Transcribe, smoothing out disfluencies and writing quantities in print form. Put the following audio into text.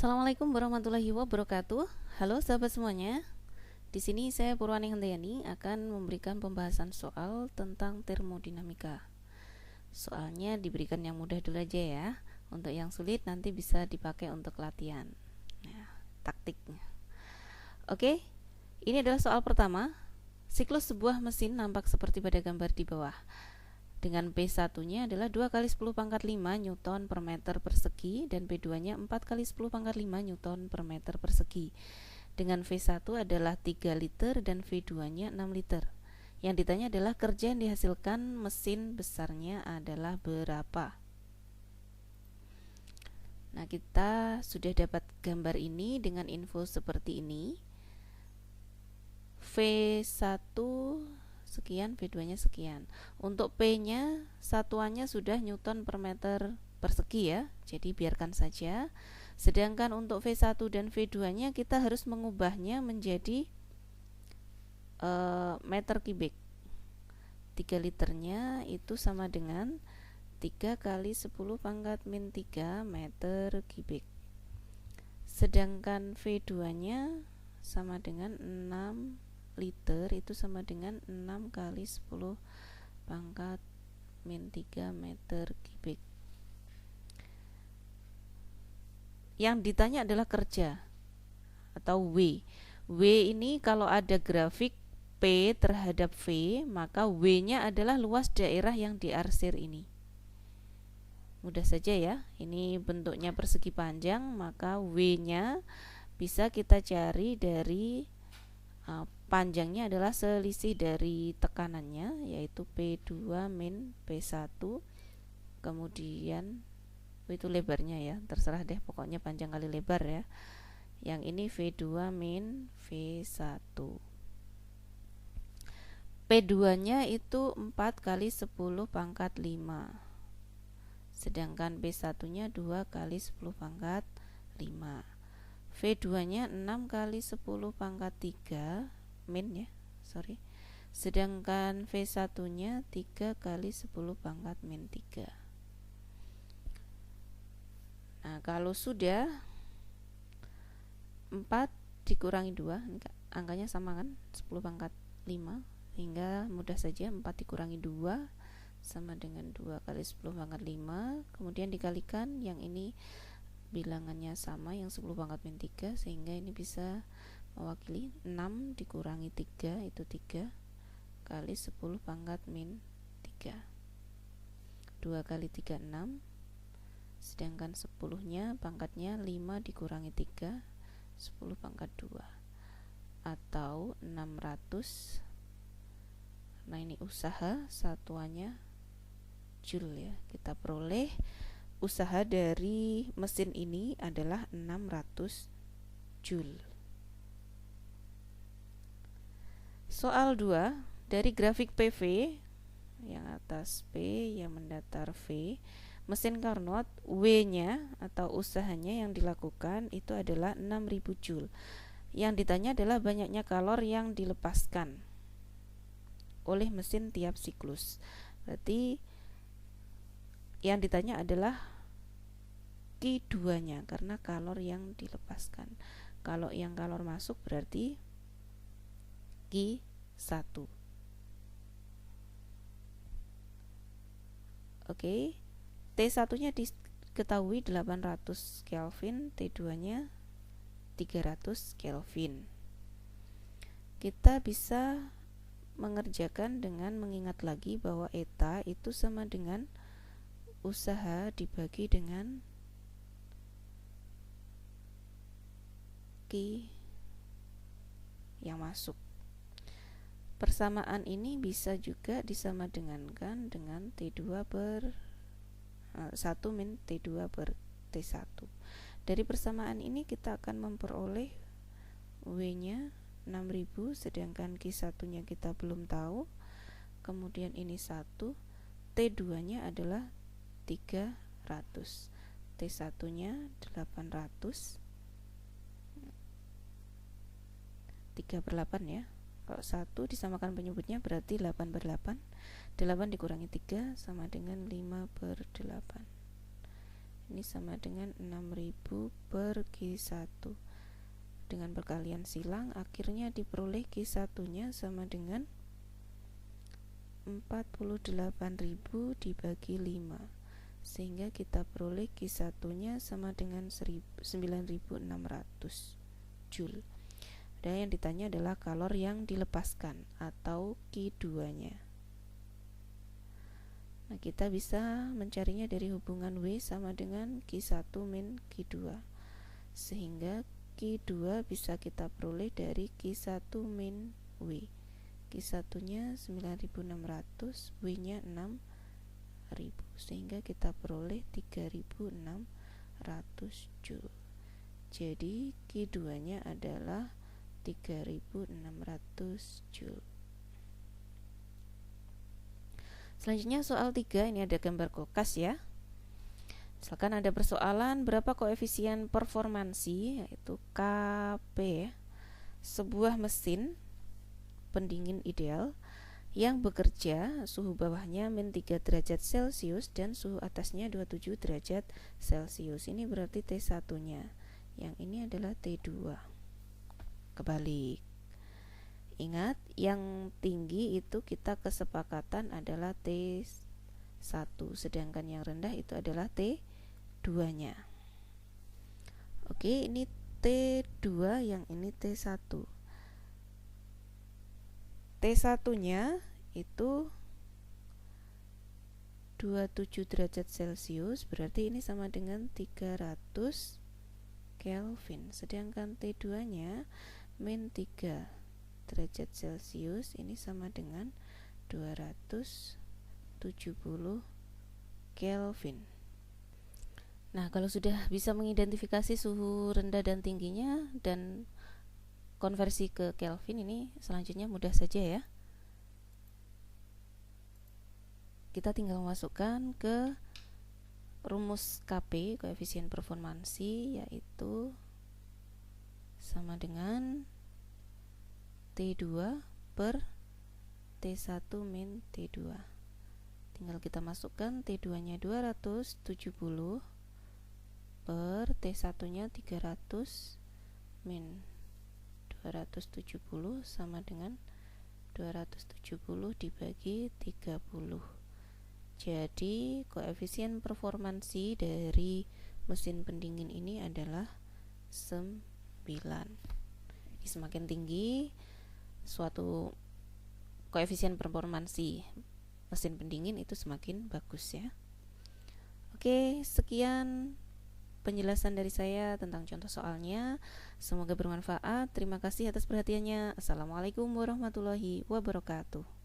Assalamualaikum warahmatullahi wabarakatuh. Halo sahabat semuanya. Di sini saya Purwani Handayani akan memberikan pembahasan soal tentang termodinamika. Soalnya diberikan yang mudah dulu aja ya. Untuk yang sulit nanti bisa dipakai untuk latihan. Nah, taktiknya. Oke, ini adalah soal pertama. Siklus sebuah mesin nampak seperti pada gambar di bawah. Dengan P1-nya adalah 2 kali 10 pangkat 5 Newton per meter persegi dan P2-nya 4 kali 10 pangkat 5 Newton per meter persegi. Dengan V1 adalah 3 liter dan V2-nya 6 liter. Yang ditanya adalah kerja yang dihasilkan mesin besarnya adalah berapa. Nah, kita sudah dapat gambar ini dengan info seperti ini. V1 sekian, V2-nya sekian. Untuk P-nya satuannya sudah Newton per meter persegi ya, jadi biarkan saja. Sedangkan untuk V1 dan V2-nya kita harus mengubahnya menjadi meter kubik. 3 liternya itu sama dengan 3 kali 10 pangkat min 3 meter kubik. Sedangkan V2-nya sama dengan 6 liter itu sama dengan 6 kali 10 pangkat min 3 meter kubik. Yang ditanya adalah kerja atau W. W ini kalau ada grafik P terhadap V, maka W-nya adalah luas daerah yang diarsir ini. Mudah saja ya, ini bentuknya persegi panjang, maka W-nya bisa kita cari dari panjangnya adalah selisih dari tekanannya, yaitu P2 min P1, kemudian itu lebarnya ya, terserah deh, pokoknya panjang kali lebar ya. Yang ini V2 min V1. P2-nya itu 4 kali 10 pangkat 5. Sedangkan P1-nya 2 kali 10 pangkat 5. V2-nya 6 kali 10 pangkat 3 min ya, sedangkan V1-nya 3 kali 10 pangkat min 3. Nah, kalau sudah 4 dikurangi 2, angkanya sama kan, 10 pangkat 5, sehingga mudah saja 4 dikurangi 2 sama dengan 2 kali 10 pangkat 5, kemudian dikalikan, yang ini bilangannya sama, yang 10 pangkat min 3, sehingga ini bisa mewakili 6 dikurangi 3 itu 3 kali 10 pangkat min 3. 2 kali 3 6, sedangkan 10-nya pangkatnya 5 dikurangi 3 10 pangkat 2 atau 600. Nah, ini usaha, satuannya joule ya. Kita peroleh usaha dari mesin ini adalah 600 joule. Soal 2, dari grafik PV yang atas P, yang mendatar V, mesin Carnot W-nya atau usahanya yang dilakukan itu adalah 6000 joule. Yang ditanya adalah banyaknya kalor yang dilepaskan oleh mesin tiap siklus. Berarti yang ditanya adalah Q2-nya karena kalor yang dilepaskan. Kalau yang kalor masuk berarti Q1. Oke. T1-nya diketahui 800 Kelvin, T2-nya 300 Kelvin. Kita bisa mengerjakan dengan mengingat lagi bahwa eta itu sama dengan usaha dibagi dengan Q yang masuk. Persamaan ini bisa juga disamadengankan dengan T2 per 1 min T2 per T1. Dari persamaan ini kita akan memperoleh W-nya 6000, sedangkan Q1-nya kita belum tahu. Kemudian ini 1, T2-nya adalah 300, T1-nya 800, 3/8 ya. Kalau 1 disamakan penyebutnya berarti 8/8. 8 dikurangi 3 sama dengan 5/8. ini sama dengan 6.000 per Q1. Dengan perkalian silang akhirnya diperoleh Q1 nya sama dengan 48.000 dibagi 5, sehingga kita peroleh Q1 nya sama dengan 9.600 Joule. Dan yang ditanya adalah kalor yang dilepaskan atau Q2 nya. Nah, kita bisa mencarinya dari hubungan W sama dengan Q1 min Q2, sehingga Q2 bisa kita peroleh dari Q1 min W. Q1 nya 9.600, W nya 6.000, sehingga kita peroleh 3.600 Joule. Jadi Q2 nya adalah 3.600 Joule. Selanjutnya soal 3, ini ada gambar kulkas ya. Misalkan ada persoalan berapa koefisien performansi, yaitu Kp ya, sebuah mesin pendingin ideal yang bekerja suhu bawahnya min 3 derajat Celcius dan suhu atasnya 27 derajat Celcius. Ini berarti T1 nya, yang ini adalah T2. Kebalik. Ingat, yang tinggi itu kita kesepakatan adalah T1, sedangkan yang rendah itu adalah T2 nya. Oke, ini T2, yang ini T1. T1 nya itu 27 derajat Celcius, berarti ini sama dengan 300 Kelvin. Sedangkan T2 nya min 3 derajat Celcius, ini sama dengan 270 Kelvin. Nah, kalau sudah bisa mengidentifikasi suhu rendah dan tingginya dan konversi ke Kelvin, ini selanjutnya mudah saja ya. Kita tinggal memasukkan ke rumus Kp, koefisien performansi, yaitu sama dengan T2 per T1 min T2. Tinggal kita masukkan T2 nya 270 per T1 nya 300 min 270 sama dengan 270 dibagi 30. Jadi koefisien performansi dari mesin pendingin ini adalah 9. Semakin tinggi suatu koefisien performansi mesin pendingin itu semakin bagus ya. Oke, sekian penjelasan dari saya tentang contoh soalnya. Semoga bermanfaat. Terima kasih atas perhatiannya. Assalamualaikum warahmatullahi wabarakatuh.